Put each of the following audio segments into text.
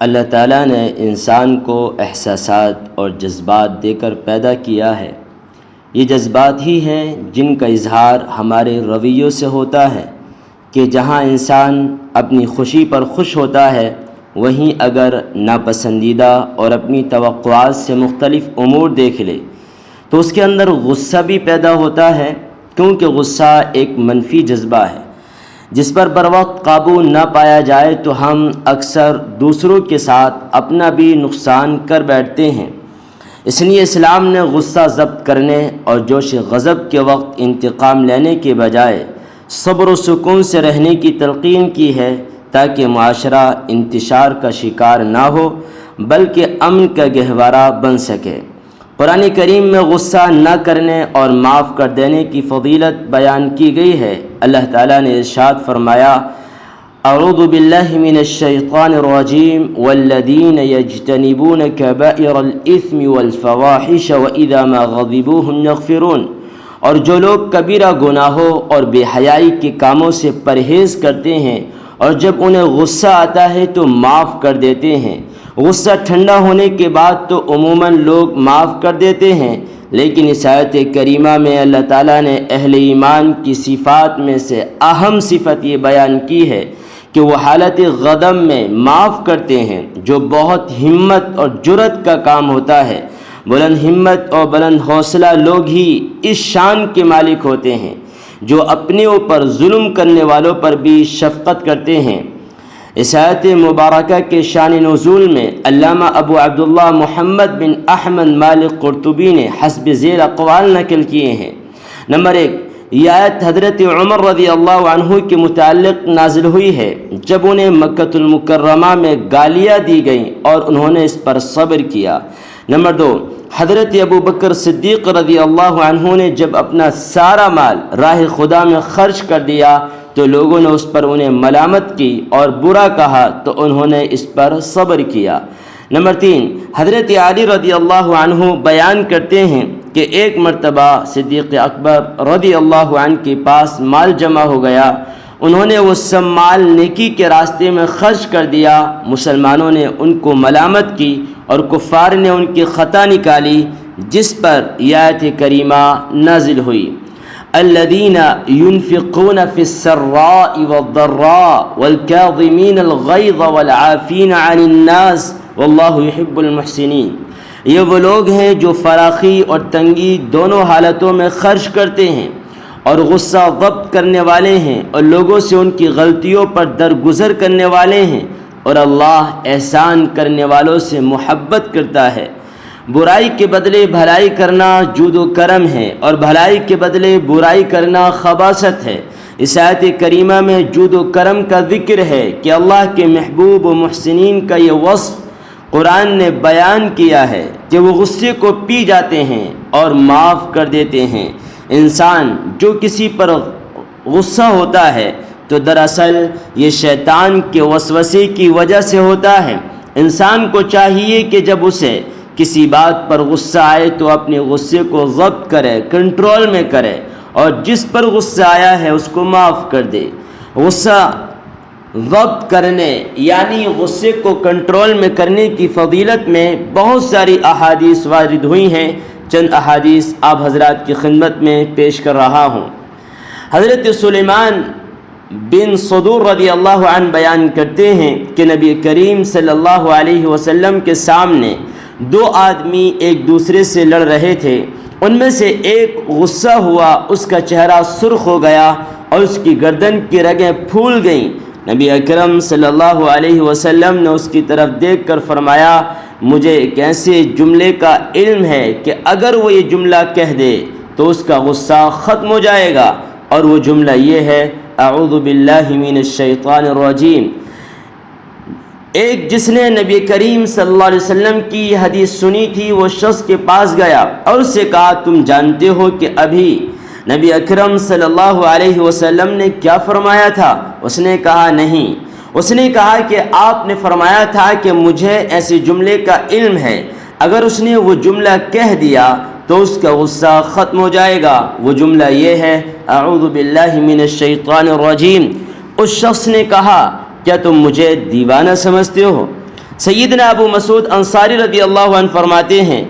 اللہ تعالیٰ نے انسان کو احساسات اور جذبات دے کر پیدا کیا ہے۔ یہ جذبات ہی ہیں جن کا اظہار ہمارے رویوں سے ہوتا ہے کہ جہاں انسان اپنی خوشی پر خوش ہوتا ہے، وہیں اگر ناپسندیدہ اور اپنی توقعات سے مختلف امور دیکھ لے تو اس کے اندر غصہ بھی پیدا ہوتا ہے، کیونکہ غصہ ایک منفی جذبہ ہے جس پر بروقت قابو نہ پایا جائے تو ہم اکثر دوسروں کے ساتھ اپنا بھی نقصان کر بیٹھتے ہیں۔ اس لیے اسلام نے غصہ ضبط کرنے اور جوش غضب کے وقت انتقام لینے کے بجائے صبر و سکون سے رہنے کی تلقین کی ہے، تاکہ معاشرہ انتشار کا شکار نہ ہو بلکہ امن کا گہوارہ بن سکے۔ قرآن کریم میں غصہ نہ کرنے اور معاف کر دینے کی فضیلت بیان کی گئی ہے۔ اللہ تعالیٰ نے ارشاد فرمایا، اعوذ باللہ من الشیطان الرجیم والذین یجتنبون کبائر الاثم والفواحش واذا ما غضبوا هم یغفرون، اور جو لوگ کبیرہ گناہوں اور بے حیائی کے کاموں سے پرہیز کرتے ہیں اور جب انہیں غصہ آتا ہے تو معاف کر دیتے ہیں۔ غصہ ٹھنڈا ہونے کے بعد تو عموماً لوگ معاف کر دیتے ہیں، لیکن اس آیت کریمہ میں اللہ تعالیٰ نے اہل ایمان کی صفات میں سے اہم صفت یہ بیان کی ہے کہ وہ حالت غضب میں معاف کرتے ہیں، جو بہت ہمت اور جرأت کا کام ہوتا ہے۔ بلند ہمت اور بلند حوصلہ لوگ ہی اس شان کے مالک ہوتے ہیں جو اپنے اوپر ظلم کرنے والوں پر بھی شفقت کرتے ہیں۔ اس آیت مبارکہ کے شان نزول میں علامہ ابو عبداللہ محمد بن احمد مالک قرطبی نے حسب ذیل اقوال نقل کیے ہیں۔ نمبر 1، یہ آیت حضرت عمر رضی اللہ عنہ کے متعلق نازل ہوئی ہے جب انہیں مکۃ المکرمہ میں گالیاں دی گئیں اور انہوں نے اس پر صبر کیا۔ نمبر 2، حضرت ابو بکر صدیق رضی اللہ عنہ نے جب اپنا سارا مال راہ خدا میں خرچ کر دیا تو لوگوں نے اس پر انہیں ملامت کی اور برا کہا تو انہوں نے اس پر صبر کیا۔ نمبر 3، حضرت علی رضی اللہ عنہ بیان کرتے ہیں کہ ایک مرتبہ صدیق اکبر رضی اللہ عنہ کے پاس مال جمع ہو گیا، انہوں نے وہ سب مال نیکی کے راستے میں خرچ کر دیا۔ مسلمانوں نے ان کو ملامت کی اور کفار نے ان کی خطا نکالی، جس پر یہ آیت کریمہ نازل ہوئی، الذین ينفقون في السراء والضراء والكاظمین الغیظ والعافین عن الناس واللہ يحب المحسنین۔ یہ وہ لوگ ہیں جو فراخی اور تنگی دونوں حالتوں میں خرچ کرتے ہیں اور غصہ ضبط کرنے والے ہیں اور لوگوں سے ان کی غلطیوں پر درگزر کرنے والے ہیں، اور اللہ احسان کرنے والوں سے محبت کرتا ہے۔ برائی کے بدلے بھلائی کرنا جود و کرم ہے اور بھلائی کے بدلے برائی کرنا خباثت ہے۔ اس آیت کریمہ میں جود و کرم کا ذکر ہے کہ اللہ کے محبوب و محسنین کا یہ وصف قرآن نے بیان کیا ہے کہ وہ غصے کو پی جاتے ہیں اور معاف کر دیتے ہیں۔ انسان جو کسی پر غصہ ہوتا ہے تو دراصل یہ شیطان کے وسوسے کی وجہ سے ہوتا ہے۔ انسان کو چاہیے کہ جب اسے کسی بات پر غصہ آئے تو اپنے غصے کو ضبط کرے، کنٹرول میں کرے، اور جس پر غصہ آیا ہے اس کو معاف کر دے۔ غصہ ضبط کرنے یعنی غصے کو کنٹرول میں کرنے کی فضیلت میں بہت ساری احادیث وارد ہوئی ہیں۔ چند احادیث آپ حضرات کی خدمت میں پیش کر رہا ہوں۔ حضرت سلیمان بن صدور رضی اللہ عنہ بیان کرتے ہیں کہ نبی کریم صلی اللہ علیہ وسلم کے سامنے دو آدمی ایک دوسرے سے لڑ رہے تھے۔ ان میں سے ایک غصہ ہوا، اس کا چہرہ سرخ ہو گیا اور اس کی گردن کی رگیں پھول گئیں۔ نبی اکرم صلی اللہ علیہ وسلم نے اس کی طرف دیکھ کر فرمایا، مجھے ایک ایسے جملے کا علم ہے کہ اگر وہ یہ جملہ کہہ دے تو اس کا غصہ ختم ہو جائے گا، اور وہ جملہ یہ ہے، اعوذ باللہ من الشیطان الرجیم۔ ایک جس نے نبی کریم صلی اللہ علیہ وسلم کی یہ حدیث سنی تھی، وہ شخص کے پاس گیا اور اس سے کہا، تم جانتے ہو کہ ابھی نبی اکرم صلی اللہ علیہ وسلم نے کیا فرمایا تھا؟ اس نے کہا نہیں۔ اس نے کہا کہ آپ نے فرمایا تھا کہ مجھے ایسے جملے کا علم ہے، اگر اس نے وہ جملہ کہہ دیا تو اس کا غصہ ختم ہو جائے گا۔ وہ جملہ یہ ہے، اعوذ باللہ من الشیطان الرجیم۔ اس شخص نے کہا، کیا تم مجھے دیوانہ سمجھتے ہو؟ سیدنا ابو مسعود انصاری رضی اللہ عنہ فرماتے ہیں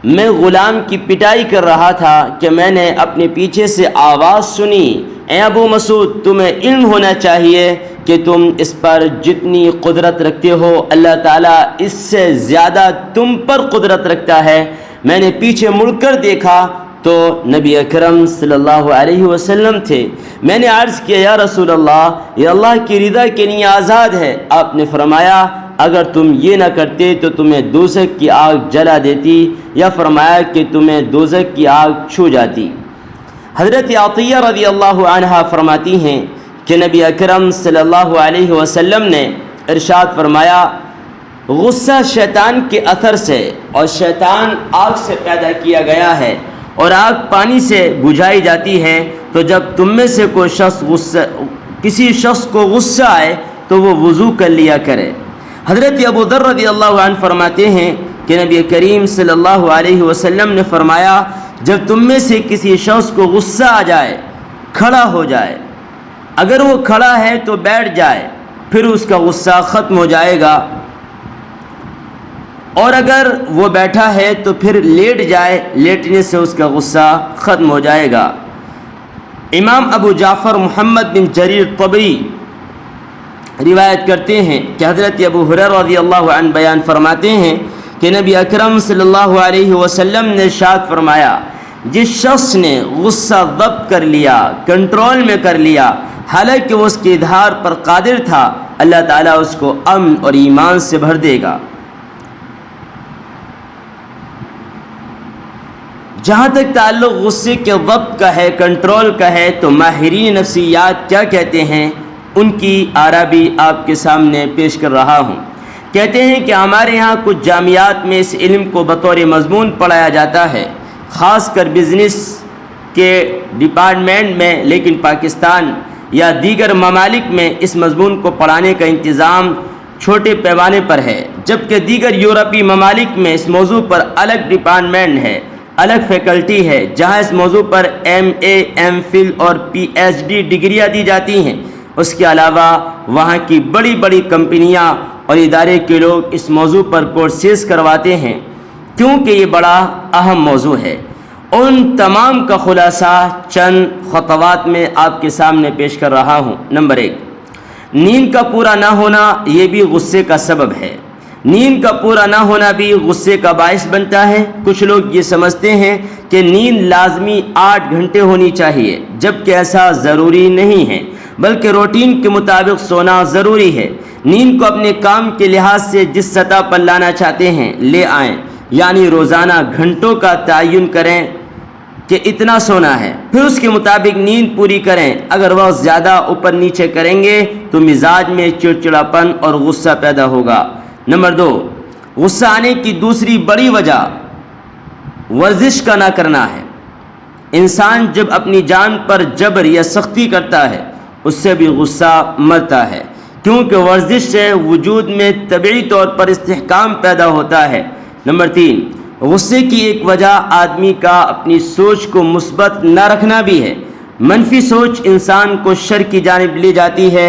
میں غلام کی پٹائی کر رہا تھا کہ میں نے اپنے پیچھے سے آواز سنی، اے ابو مسعود تمہیں علم ہونا چاہیے کہ تم اس پر جتنی قدرت رکھتے ہو اللہ تعالیٰ اس سے زیادہ تم پر قدرت رکھتا ہے۔ میں نے پیچھے مڑ کر دیکھا تو نبی اکرم صلی اللہ علیہ وسلم تھے۔ میں نے عرض کیا یا رسول اللہ، یہ اللہ کی رضا کے لیے آزاد ہے۔ آپ نے فرمایا اگر تم یہ نہ کرتے تو تمہیں دوزخ کی آگ جلا دیتی، یا فرمایا کہ تمہیں دوزخ کی آگ چھو جاتی۔ حضرت عطیہ رضی اللہ عنہا فرماتی ہیں کہ نبی اکرم صلی اللہ علیہ وسلم نے ارشاد فرمایا غصہ شیطان کے اثر سے، اور شیطان آگ سے پیدا کیا گیا ہے اور آگ پانی سے بجھائی جاتی ہے، تو جب تم میں سے کوئی شخص کسی شخص کو غصہ آئے تو وہ وضو کر لیا کرے۔ حضرت ابو ذر رضی اللہ عنہ فرماتے ہیں کہ نبی کریم صلی اللہ علیہ وسلم نے فرمایا جب تم میں سے کسی شخص کو غصہ آ جائے کھڑا ہو جائے، اگر وہ کھڑا ہے تو بیٹھ جائے، پھر اس کا غصہ ختم ہو جائے گا، اور اگر وہ بیٹھا ہے تو پھر لیٹ جائے، لیٹنے سے اس کا غصہ ختم ہو جائے گا۔ امام ابو جعفر محمد بن جریر طبری روایت کرتے ہیں کہ حضرت ابو ہریرہ رضی اللہ عنہ بیان فرماتے ہیں کہ نبی اکرم صلی اللہ علیہ وسلم نے ارشاد فرمایا جس شخص نے غصہ ضبط کر لیا، کنٹرول میں کر لیا، حالانکہ وہ اس کے اظہار پر قادر تھا، اللہ تعالیٰ اس کو امن اور ایمان سے بھر دے گا۔ جہاں تک تعلق غصے کے ضبط کا ہے، کنٹرول کا ہے، تو ماہرین نفسیات کیا کہتے ہیں ان کی آراء بھی آپ کے سامنے پیش کر رہا ہوں۔ کہتے ہیں کہ ہمارے ہاں کچھ جامعات میں اس علم کو بطور مضمون پڑھایا جاتا ہے، خاص کر بزنس کے ڈپارٹمنٹ میں، لیکن پاکستان یا دیگر ممالک میں اس مضمون کو پڑھانے کا انتظام چھوٹے پیمانے پر ہے، جبکہ دیگر یورپی ممالک میں اس موضوع پر الگ ڈپارٹمنٹ ہے، الگ فیکلٹی ہے، جہاں اس موضوع پر MA MPhil اور PhD ڈگریاں دی جاتی ہیں۔ اس کے علاوہ وہاں کی بڑی بڑی کمپنیاں اور ادارے کے لوگ اس موضوع پر کورسز کرواتے ہیں، کیونکہ یہ بڑا اہم موضوع ہے۔ ان تمام کا خلاصہ چند خطوات میں آپ کے سامنے پیش کر رہا ہوں۔ نمبر 1، نیند کا پورا نہ ہونا یہ بھی غصے کا سبب ہے۔ نیند کا پورا نہ ہونا بھی غصے کا باعث بنتا ہے۔ کچھ لوگ یہ سمجھتے ہیں کہ نیند لازمی 8 گھنٹے ہونی چاہیے، جبکہ ایسا ضروری نہیں ہے، بلکہ روٹین کے مطابق سونا ضروری ہے۔ نیند کو اپنے کام کے لحاظ سے جس سطح پر لانا چاہتے ہیں لے آئیں، یعنی روزانہ گھنٹوں کا تعین کریں کہ اتنا سونا ہے، پھر اس کے مطابق نیند پوری کریں۔ اگر وہ زیادہ اوپر نیچے کریں گے تو مزاج میں چڑچڑاپن اور غصہ پیدا ہوگا۔ نمبر 2، غصہ آنے کی دوسری بڑی وجہ ورزش کا نہ کرنا ہے۔ انسان جب اپنی جان پر جبر یا سختی کرتا ہے اس سے بھی غصہ مرتا ہے، کیونکہ ورزش سے وجود میں طبعی طور پر استحکام پیدا ہوتا ہے۔ نمبر 3، غصے کی ایک وجہ آدمی کا اپنی سوچ کو مثبت نہ رکھنا بھی ہے۔ منفی سوچ انسان کو شر کی جانب لے جاتی ہے،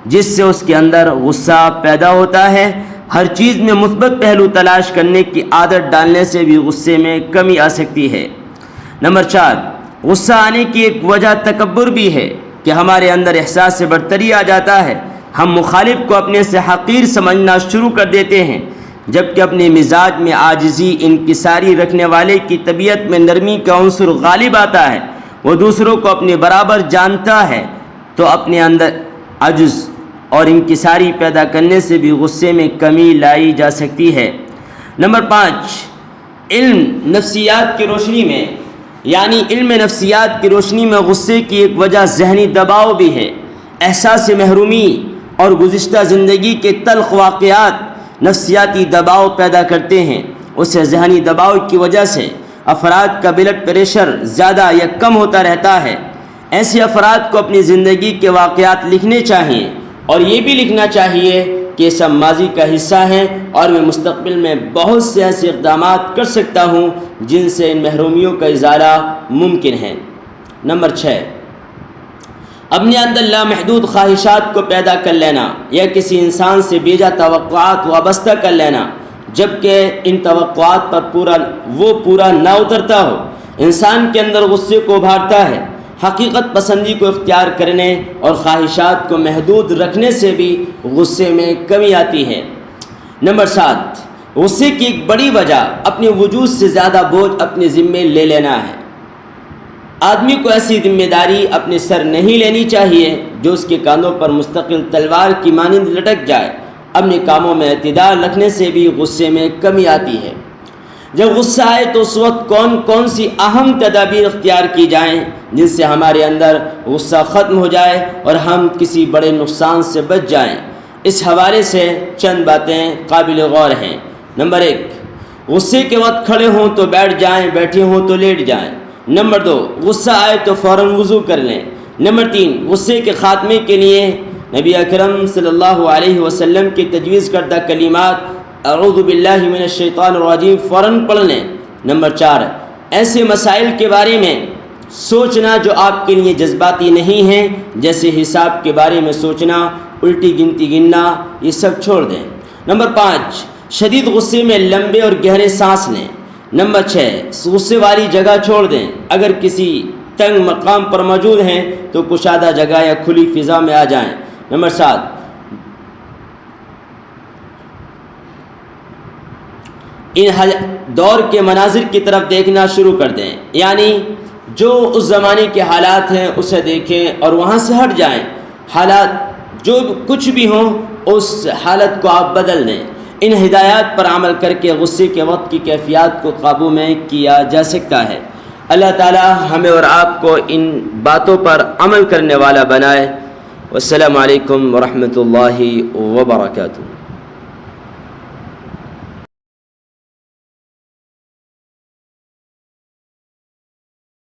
جس سے اس کے اندر غصہ پیدا ہوتا ہے۔ ہر چیز میں مثبت پہلو تلاش کرنے کی عادت ڈالنے سے بھی غصے میں کمی آ سکتی ہے۔ نمبر 4، غصہ آنے کی ایک وجہ تکبر بھی ہے کہ ہمارے اندر احساس سے برتری آ جاتا ہے، ہم مخالف کو اپنے سے حقیر سمجھنا شروع کر دیتے ہیں، جبکہ اپنے مزاج میں عاجزی انکساری رکھنے والے کی طبیعت میں نرمی کا عنصر غالب آتا ہے۔ وہ دوسروں کو اپنے برابر جانتا ہے تو اپنے اندر عجز اور انکساری پیدا کرنے سے بھی غصے میں کمی لائی جا سکتی ہے۔ نمبر 5، علم نفسیات کی روشنی میں، یعنی علم نفسیات کی روشنی میں غصے کی ایک وجہ ذہنی دباؤ بھی ہے۔ احساس محرومی اور گزشتہ زندگی کے تلخ واقعات نفسیاتی دباؤ پیدا کرتے ہیں۔ اسے ذہنی دباؤ کی وجہ سے افراد کا بلڈ پریشر زیادہ یا کم ہوتا رہتا ہے۔ ایسے افراد کو اپنی زندگی کے واقعات لکھنے چاہیے، اور یہ بھی لکھنا چاہیے کہ یہ سب ماضی کا حصہ ہیں اور میں مستقبل میں بہت سے ایسے اقدامات کر سکتا ہوں جن سے ان محرومیوں کا ازالہ ممکن ہے۔ نمبر 6، اپنے اندر لامحدود خواہشات کو پیدا کر لینا یا کسی انسان سے بیجا توقعات وابستہ کر لینا جبکہ ان توقعات پر پورا نہ اترتا ہو، انسان کے اندر غصے کو ابھارتا ہے۔ حقیقت پسندی کو اختیار کرنے اور خواہشات کو محدود رکھنے سے بھی غصے میں کمی آتی ہے۔ نمبر 7، غصے کی ایک بڑی وجہ اپنے وجود سے زیادہ بوجھ اپنے ذمے لے لینا ہے۔ آدمی کو ایسی ذمہ داری اپنے سر نہیں لینی چاہیے جو اس کے کاندھوں پر مستقل تلوار کی مانند لٹک جائے۔ اپنے کاموں میں اعتدال رکھنے سے بھی غصے میں کمی آتی ہے۔ جب غصہ آئے تو اس وقت کون سی اہم تدابیر اختیار کی جائیں جن سے ہمارے اندر غصہ ختم ہو جائے اور ہم کسی بڑے نقصان سے بچ جائیں، اس حوالے سے چند باتیں قابل غور ہیں۔ نمبر 1، غصے کے وقت کھڑے ہوں تو بیٹھ جائیں، بیٹھے ہوں تو لیٹ جائیں۔ نمبر 2، غصہ آئے تو فوراً وضو کر لیں۔ نمبر 3، غصے کے خاتمے کے لیے نبی اکرم صلی اللہ علیہ وسلم کی تجویز کردہ کلمات اعوذ باللہ من الشیطان الرجیم فوراً پڑھ لیں۔ نمبر 4، ایسے مسائل کے بارے میں سوچنا جو آپ کے لیے جذباتی نہیں ہیں، جیسے حساب کے بارے میں سوچنا، الٹی گنتی گننا، یہ سب چھوڑ دیں۔ نمبر 5، شدید غصے میں لمبے اور گہرے سانس لیں۔ نمبر 6، غصے والی جگہ چھوڑ دیں۔ اگر کسی تنگ مقام پر موجود ہیں تو کشادہ جگہ یا کھلی فضا میں آ جائیں۔ نمبر 7، ان دور کے مناظر کی طرف دیکھنا شروع کر دیں، یعنی جو اس زمانے کے حالات ہیں اسے دیکھیں اور وہاں سے ہٹ جائیں۔ حالات جو کچھ بھی ہوں اس حالت کو آپ بدل دیں۔ ان ہدایات پر عمل کر کے غصے کے وقت کی کیفیات کو قابو میں کیا جا سکتا ہے۔ اللہ تعالی ہمیں اور آپ کو ان باتوں پر عمل کرنے والا بنائے۔ والسلام علیکم ورحمۃ اللہ وبرکاتہ۔